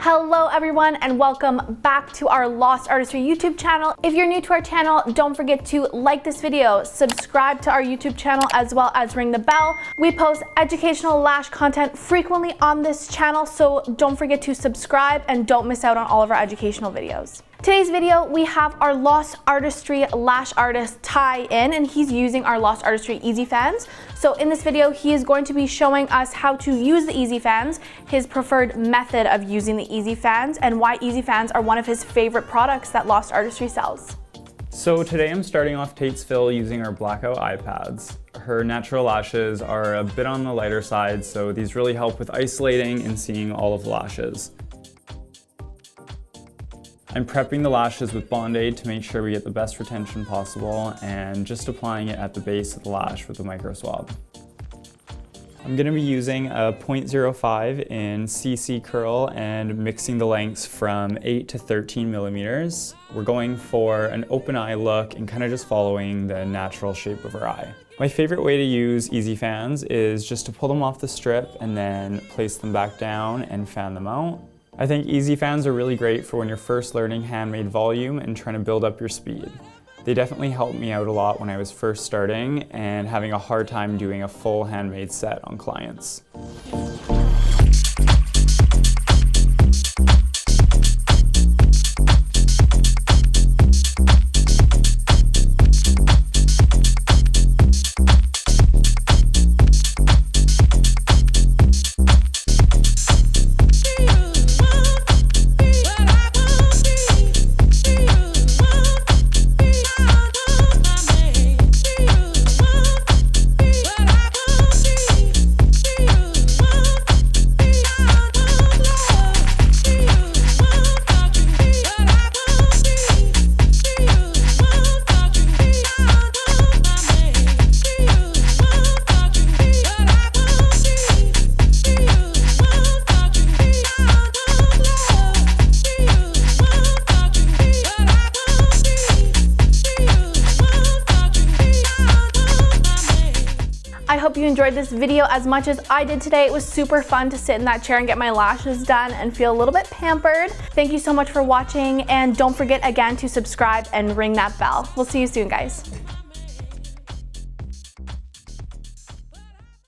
Hello everyone and welcome back to our Lost Artistry YouTube channel. If you're new to our channel, don't forget to like this video, subscribe to our YouTube channel, as well as ring the bell. We post educational lash content frequently on this channel, so don't forget to subscribe and don't miss out on all of our educational videos. Today's video, we have our Lost Artistry lash artist Ty in, and he's using our Lost Artistry Easy Fans. So in this video, he is going to be showing us how to use the Easy Fans, his preferred method of using the Easy Fans, and why Easy Fans are one of his favorite products that Lost Artistry sells. So today I'm starting off Tatesville using our blackout eye pads. Her natural lashes are a bit on the lighter side, so these really help with isolating and seeing all of the lashes. I'm prepping the lashes with Bond-Aid to make sure we get the best retention possible, and just applying it at the base of the lash with a micro swab. I'm going to be using a 0.05 in CC curl and mixing the lengths from 8 to 13 millimeters. We're going for an open eye look and kind of just following the natural shape of her eye. My favorite way to use Easy Fans is just to pull them off the strip and then place them back down and fan them out. I think Easy Fans are really great for when you're first learning handmade volume and trying to build up your speed. They definitely helped me out a lot when I was first starting and having a hard time doing a full handmade set on clients. I hope you enjoyed this video as much as I did today. It was super fun to sit in that chair and get my lashes done and feel a little bit pampered. Thank you so much for watching, and don't forget again to subscribe and ring that bell. We'll see you soon, guys.